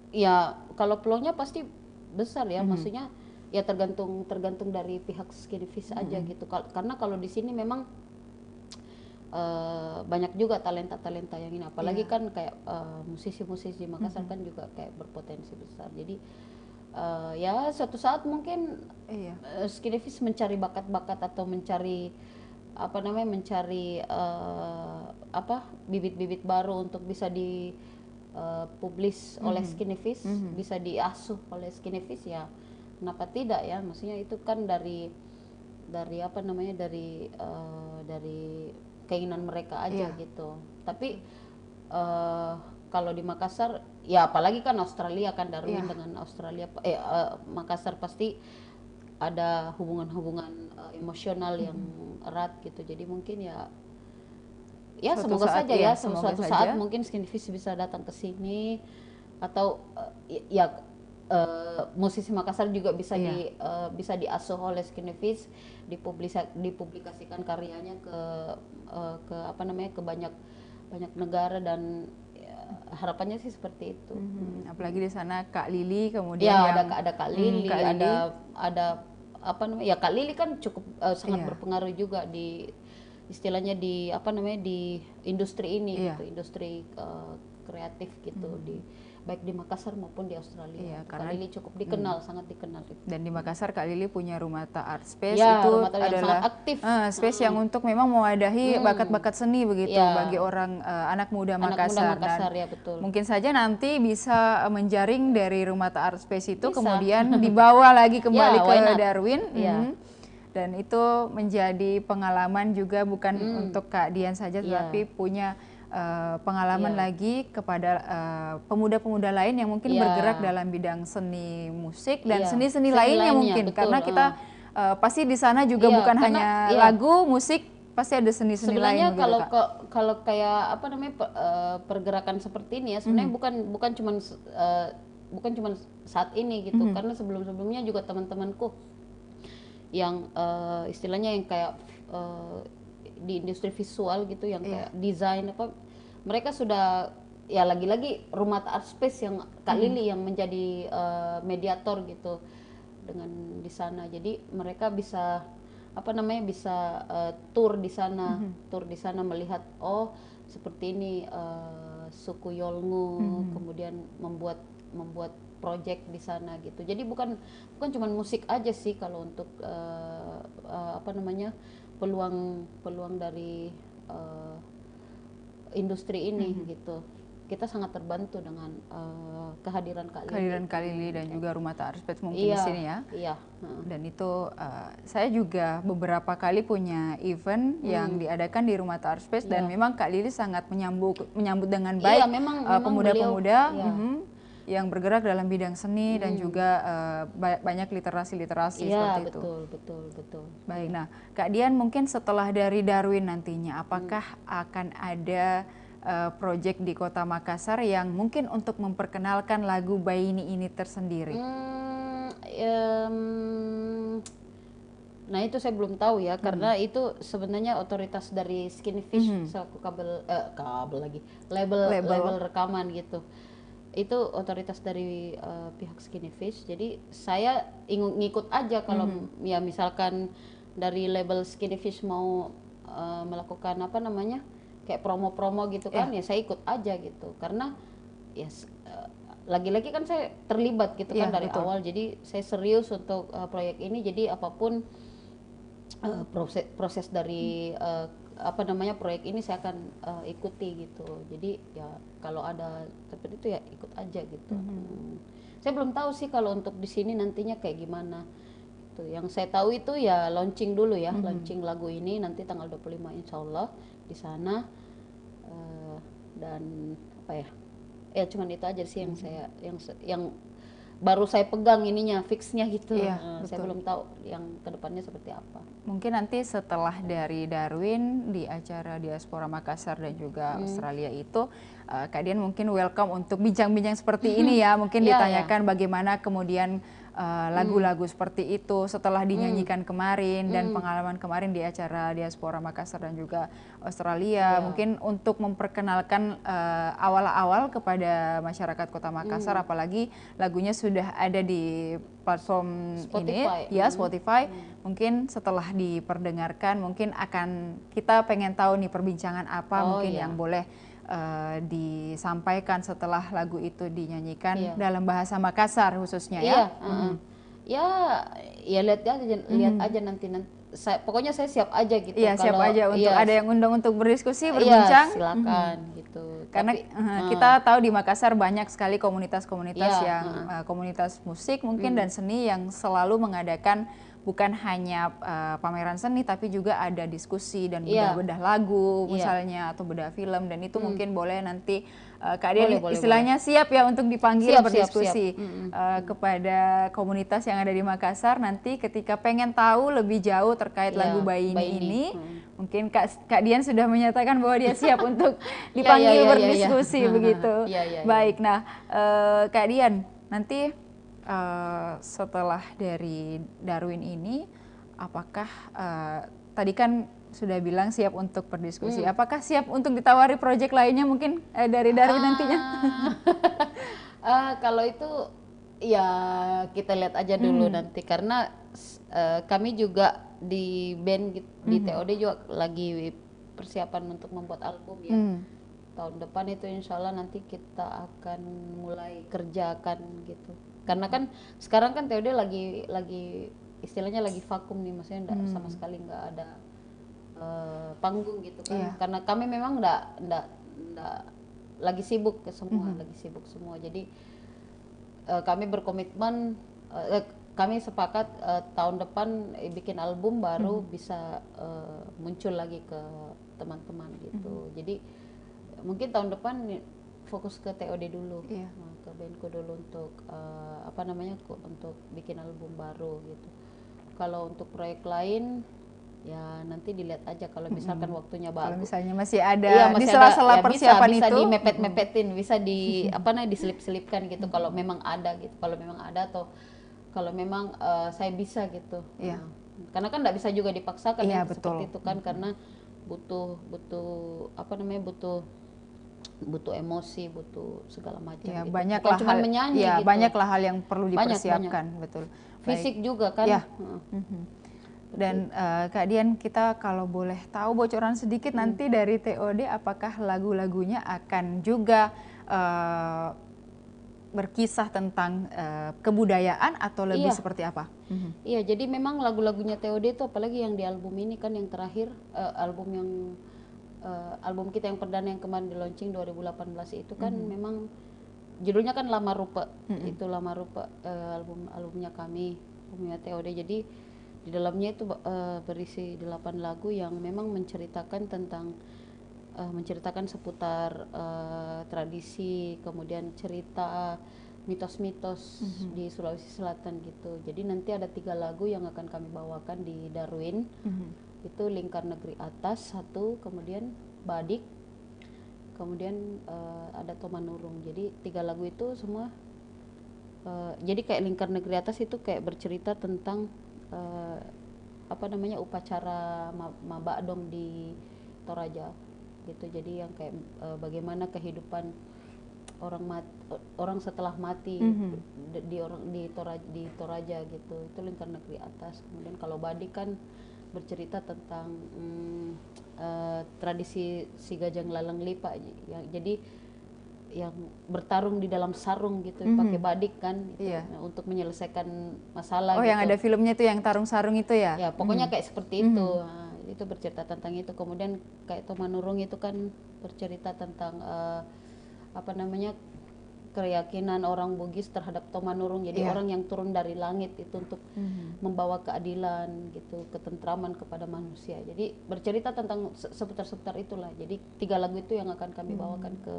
S2: ya kalau peluangnya pasti besar ya, maksudnya ya tergantung dari pihak Skinny Fish aja gitu. Karena kalau di sini memang banyak juga talenta yang ini, apalagi kan kayak musisi-musisi di Makassar kan juga kayak berpotensi besar. Jadi ya suatu saat mungkin Skinny Fish mencari bakat-bakat atau mencari apa namanya, mencari bibit-bibit baru untuk bisa di publish oleh Skinny Fish, bisa diasuh oleh Skinny Fish, ya kenapa tidak ya, maksudnya itu kan dari apa namanya, dari keinginan mereka aja gitu. Tapi kalau di Makassar ya apalagi kan Australia kan, Darwin dengan Australia Makassar pasti ada hubungan emosional yang erat gitu. Jadi mungkin ya
S1: Suatu
S2: semoga
S1: saat,
S2: saja ya,
S1: semoga
S2: suatu
S1: saja.
S2: saat mungkin Skinny Fish bisa datang ke sini, atau musisi Makassar juga bisa bisa diasuh oleh Skinny Fish, dipublikasikan karyanya ke apa namanya, ke banyak negara, dan harapannya sih seperti itu.
S1: Apalagi di sana Kak Lili, kemudian
S2: ada Kak Lili, ada apa namanya ya, Kak Lili kan cukup sangat berpengaruh juga di istilahnya di apa namanya, di industri ini gitu, industri kreatif gitu, baik di Makassar maupun di Australia. Kak Lili cukup dikenal, sangat dikenal.
S1: Dan di Makassar Kak Lili punya Rumata Art Space,
S2: Ya,
S1: itu
S2: Rumata yang
S1: adalah
S2: sangat aktif.
S1: Space yang untuk memang mewadahi bakat-bakat seni begitu bagi orang anak muda Makassar.
S2: Makassar,
S1: Dan
S2: ya betul.
S1: mungkin saja nanti bisa menjaring dari Rumata Art Space itu, kemudian dibawa lagi kembali ke Darwin. Dan itu menjadi pengalaman juga, bukan untuk Kak Dian saja, tetapi punya pengalaman lagi kepada pemuda-pemuda lain yang mungkin bergerak dalam bidang seni musik dan seni-seni lainnya mungkin,
S2: betul.
S1: karena kita pasti di sana juga bukan hanya lagu musik, pasti ada seni-seni lain.
S2: Sebenarnya kalau kayak apa namanya, pergerakan seperti ini ya, sebenarnya bukan cuma bukan cuma saat ini gitu, karena sebelum-sebelumnya juga teman-temanku yang istilahnya yang kayak di industri visual gitu, yang kayak desain apa, mereka sudah ya lagi-lagi Rumah Art Space yang Kak Lili yang menjadi mediator gitu dengan di sana. Jadi mereka bisa apa namanya bisa tour di sana, tour di sana melihat oh seperti ini suku Yolngu, kemudian membuat project di sana gitu. Jadi bukan cuma musik aja sih kalau untuk apa namanya peluang dari industri ini gitu. Kita sangat terbantu dengan kehadiran Kak Lili.
S1: Kehadiran Kak Lili dan juga Rumah Art Space mungkin di sini ya.
S2: Iya.
S1: Dan itu saya juga beberapa kali punya event yang diadakan di Rumah Art Space dan memang Kak Lili sangat menyambut dengan baik
S2: memang
S1: pemuda-pemuda yang bergerak dalam bidang seni dan juga banyak literasi-literasi seperti itu.
S2: Betul.
S1: Baik, nah Kak Dian mungkin setelah dari Darwin nantinya, apakah akan ada proyek di Kota Makassar yang mungkin untuk memperkenalkan lagu Baini ini tersendiri?
S2: Nah itu saya belum tahu ya, karena itu sebenarnya otoritas dari Skinny Fish selaku label rekaman gitu. Itu otoritas dari pihak Skinny Fish. Jadi saya ngikut aja kalau ya misalkan dari label Skinny Fish mau melakukan apa namanya kayak promo-promo gitu kan, ya saya ikut aja gitu. Karena ya lagi-lagi kan saya terlibat gitu kan dari awal. Jadi saya serius untuk proyek ini. Jadi apapun proses dari apa namanya proyek ini saya akan ikuti gitu. Jadi ya kalau ada seperti itu ya ikut aja gitu. Saya belum tahu sih kalau untuk di sini nantinya kayak gimana. Tuh, yang saya tahu itu ya launching dulu ya, launching lagu ini nanti tanggal 25 insya Allah di sana. Dan apa ya cuman itu aja sih yang saya yang baru saya pegang ininya fixnya gitu. Saya belum tahu yang kedepannya seperti apa.
S1: Mungkin nanti setelah dari Darwin di acara Diaspora Makassar dan juga Australia itu Kak Dian mungkin welcome untuk bincang-bincang seperti ini ya. Mungkin ditanyakan bagaimana kemudian lagu-lagu seperti itu setelah dinyanyikan kemarin dan pengalaman kemarin di acara Diaspora Makassar dan juga Australia. Mungkin untuk memperkenalkan awal-awal kepada masyarakat Kota Makassar, apalagi lagunya sudah ada di platform
S2: Spotify.
S1: ini ya Spotify. Mungkin setelah diperdengarkan mungkin akan kita pengen tahu nih perbincangan apa mungkin yang boleh disampaikan setelah lagu itu dinyanyikan dalam bahasa Makassar khususnya ya.
S2: Ya lihat aja nanti pokoknya saya siap aja gitu.
S1: Iya, siap aja untuk ada yang undang untuk berdiskusi, berbincang.
S2: Silakan gitu.
S1: Karena kita tahu di Makassar banyak sekali komunitas-komunitas yang komunitas musik mungkin dan seni yang selalu mengadakan bukan hanya pameran seni tapi juga ada diskusi dan bedah-bedah lagu misalnya atau bedah film, dan itu mungkin boleh nanti Kak Dian istilahnya siap ya untuk dipanggil berdiskusi kepada komunitas yang ada di Makassar nanti ketika pengen tahu lebih jauh terkait lagu Baini ini. Mungkin Kak Dian sudah menyatakan bahwa dia siap untuk dipanggil berdiskusi begitu. Baik, nah Kak Dian nanti setelah dari Darwin ini, apakah tadi kan sudah bilang siap untuk berdiskusi, apakah siap untuk ditawari proyek lainnya mungkin dari Darwin nantinya?
S2: Kalau itu ya kita lihat aja dulu nanti, karena kami juga di band di TOD juga lagi persiapan untuk membuat album ya. Tahun depan itu insya Allah nanti kita akan mulai kerjakan gitu. Karena kan sekarang kan TOD lagi istilahnya lagi vakum nih, maksudnya sama sekali nggak ada panggung gitu kan. Karena kami memang nggak lagi sibuk semua, lagi sibuk semua. Jadi kami berkomitmen, kami sepakat tahun depan bikin album baru bisa muncul lagi ke teman-teman gitu. Jadi mungkin tahun depan fokus ke TOD dulu, ke bandku dulu untuk untuk bikin album baru gitu. Kalau untuk proyek lain ya nanti dilihat aja kalau misalkan waktunya
S1: Kalau
S2: bagus.
S1: misalnya masih ada
S2: Iya,
S1: di
S2: masih
S1: sela-sela
S2: ada, ya
S1: persiapan
S2: bisa
S1: itu,
S2: dimepet-mepetin, bisa di apa namanya diselip-selipkan gitu kalau memang ada gitu. Kalau memang ada atau kalau memang saya bisa gitu.
S1: Iya.
S2: Karena kan nggak bisa juga dipaksakan
S1: Iya,
S2: yang
S1: betul.
S2: seperti itu kan karena butuh butuh apa namanya butuh emosi, butuh segala macam
S1: Ya,
S2: gitu.
S1: banyaklah
S2: Bukan cuma
S1: hal,
S2: menyanyi
S1: ya,
S2: gitu.
S1: banyaklah hal yang perlu
S2: Banyak,
S1: dipersiapkan, betul.
S2: Fisik juga kan.
S1: Ya. Dan Kak Dian, kita kalau boleh tahu bocoran sedikit nanti dari TOD, apakah lagu-lagunya akan juga berkisah tentang kebudayaan atau lebih seperti apa?
S2: Iya, jadi memang lagu-lagunya TOD itu apalagi yang di album ini kan yang terakhir album kita yang perdana yang kemarin di launching 2018 itu kan memang judulnya kan Lama Rupa. Itu Lama Rupa, albumnya kami, albumnya TOD. Jadi di dalamnya itu berisi 8 lagu yang memang menceritakan tentang menceritakan seputar tradisi, kemudian cerita mitos-mitos di Sulawesi Selatan gitu. Jadi nanti ada 3 lagu yang akan kami bawakan di Darwin. Itu Lingkar Negeri Atas satu, kemudian Badik, kemudian ada Tomanurung. Jadi 3 lagu itu semua jadi kayak Lingkar Negeri Atas itu kayak bercerita tentang apa namanya upacara Mabadong di Toraja gitu. Jadi yang kayak bagaimana kehidupan orang setelah mati di Toraja gitu. Itu Lingkar Negeri Atas. Kemudian kalau Badik kan bercerita tentang tradisi si Gajang Lalang Lipa jadi yang bertarung di dalam sarung gitu pakai badik kan itu, untuk menyelesaikan masalah
S1: gitu.
S2: yang
S1: ada filmnya tuh yang tarung sarung itu ya?
S2: Ya pokoknya kayak seperti itu. Nah, itu bercerita tentang itu. Kemudian kayak Tomanurung itu kan bercerita tentang apa namanya keyakinan orang Bugis terhadap Tomanurung. Jadi orang yang turun dari langit itu untuk membawa keadilan gitu, ketentraman kepada manusia. Jadi bercerita tentang seputar-seputar itulah. Jadi 3 lagu itu yang akan kami bawakan ke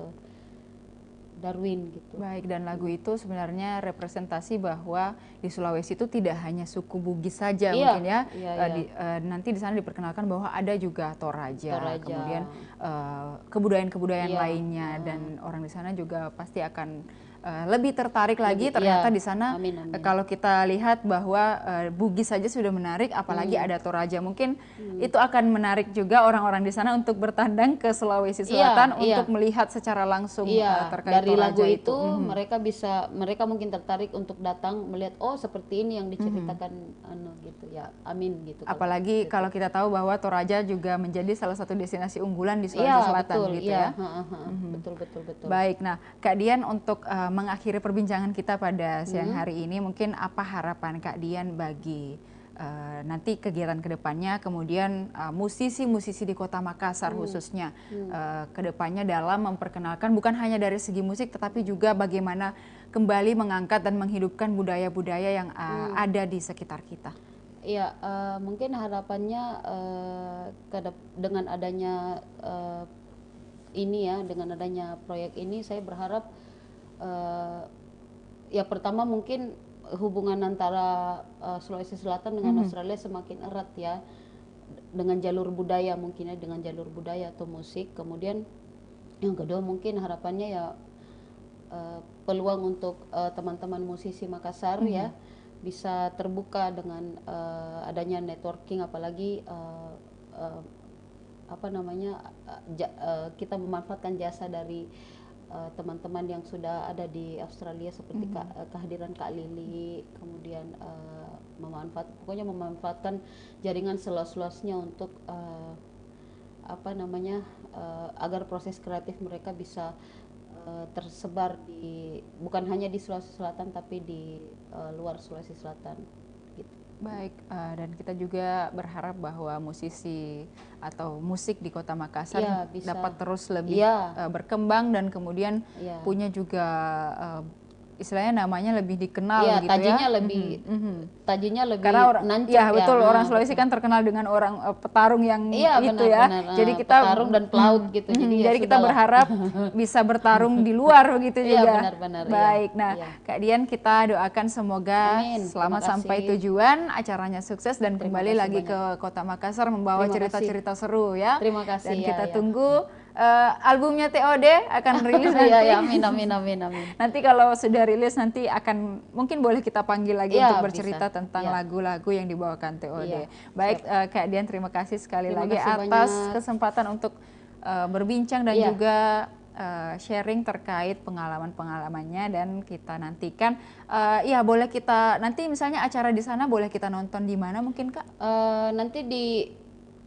S2: Darwin gitu.
S1: Baik, dan lagu itu sebenarnya representasi bahwa di Sulawesi itu tidak hanya suku Bugis saja mungkin ya. Nanti di sana diperkenalkan bahwa ada juga Toraja. Kemudian kebudayaan-kebudayaan lainnya dan orang di sana juga pasti akan lebih tertarik lagi ternyata di sana. Kalau kita lihat bahwa Bugis saja sudah menarik, apalagi ada Toraja, mungkin itu akan menarik juga orang-orang di sana untuk bertandang ke Sulawesi Selatan untuk melihat secara langsung terkait
S2: dari lagu
S1: Toraja
S2: itu. Mereka mungkin tertarik untuk datang melihat seperti ini yang diceritakan gitu ya. Amin gitu.
S1: Apalagi kalau kita tahu bahwa Toraja juga menjadi salah satu destinasi unggulan di Sulawesi Selatan gitu ya.
S2: Betul.
S1: Baik, nah Kak Dian, untuk mengakhiri perbincangan kita pada siang hari ini, mungkin apa harapan Kak Dian bagi nanti kegiatan kedepannya, kemudian musisi-musisi di Kota Makassar khususnya kedepannya dalam memperkenalkan bukan hanya dari segi musik, tetapi juga bagaimana kembali mengangkat dan menghidupkan budaya-budaya yang ada di sekitar kita.
S2: Iya, mungkin harapannya dengan adanya ini ya, dengan adanya proyek ini, saya berharap ya pertama mungkin hubungan antara Sulawesi Selatan dengan Australia semakin erat ya, dengan jalur budaya mungkin ya, dengan jalur budaya atau musik. Kemudian yang kedua mungkin harapannya ya peluang untuk teman-teman musisi Makassar ya bisa terbuka dengan adanya networking, apalagi apa namanya kita memanfaatkan jasa dari teman-teman yang sudah ada di Australia seperti kehadiran Kak Lili, kemudian memanfaatkan jaringan seluas-luasnya untuk apa namanya agar proses kreatif mereka bisa tersebar bukan hanya di Sulawesi Selatan tapi di luar Sulawesi Selatan gitu.
S1: Baik, dan kita juga berharap bahwa musisi atau musik di Kota Makassar dapat terus lebih berkembang dan kemudian punya juga istilahnya namanya lebih dikenal
S2: Iya,
S1: gitu
S2: tajinya
S1: ya.
S2: lebih tajinya lebih
S1: Karena
S2: nancep
S1: ya betul, orang
S2: Nah,
S1: Sulawesi kan terkenal dengan orang petarung yang
S2: iya
S1: itu ya.
S2: benar-benar
S1: Jadi kita
S2: petarung dan pelaut gitu. Jadi ya
S1: jadi kita
S2: sudahlah.
S1: berharap bisa bertarung di luar begitu
S2: Iya
S1: juga.
S2: benar-benar iya.
S1: Baik. Nah,
S2: Iya.
S1: Kak Dian, kita doakan semoga
S2: Amin.
S1: selamat
S2: Terima
S1: sampai
S2: kasih.
S1: tujuan, acaranya sukses dan
S2: Terima
S1: kembali
S2: kasih
S1: lagi
S2: banyak.
S1: ke Kota Makassar membawa
S2: Terima kasih.
S1: cerita-cerita seru ya.
S2: Terima kasih
S1: Dan
S2: ya,
S1: kita
S2: ya.
S1: tunggu albumnya TOD akan rilis nanti.
S2: Iya, ya, amin, amin, amin, amin.
S1: Nanti kalau sudah rilis nanti akan mungkin boleh kita panggil lagi
S2: Iya,
S1: untuk bercerita
S2: bisa.
S1: tentang
S2: Iya.
S1: lagu-lagu yang dibawakan TOD.
S2: Iya,
S1: Baik, Kak Dian, terima kasih sekali
S2: Terima
S1: lagi
S2: kasih
S1: atas
S2: banyak.
S1: kesempatan untuk berbincang dan
S2: Iya.
S1: juga sharing terkait pengalaman-pengalamannya, dan kita nantikan ya boleh kita nanti misalnya acara di sana boleh kita nonton di mana mungkin, Kak?
S2: Nanti di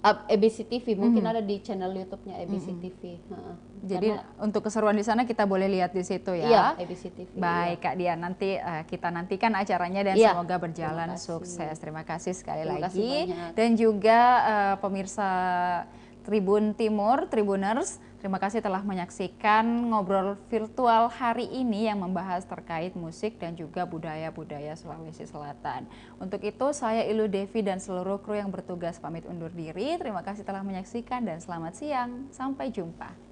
S2: ABC TV mungkin ada di channel YouTube-nya ABC TV.
S1: Jadi untuk keseruan di sana kita boleh lihat di situ ya.
S2: Iya, ABC TV.
S1: Baik, Kak Dian, nanti kita nantikan acaranya dan
S2: Iya.
S1: semoga berjalan
S2: Terima kasih.
S1: sukses. Terima kasih sekali
S2: Terima kasih
S1: lagi.
S2: banyak.
S1: Dan juga pemirsa Tribun Timur, Tribuners, terima kasih telah menyaksikan ngobrol virtual hari ini yang membahas terkait musik dan juga budaya-budaya Sulawesi Selatan. Untuk itu saya Ilu Devi dan seluruh kru yang bertugas pamit undur diri. Terima kasih telah menyaksikan dan selamat siang. Sampai jumpa.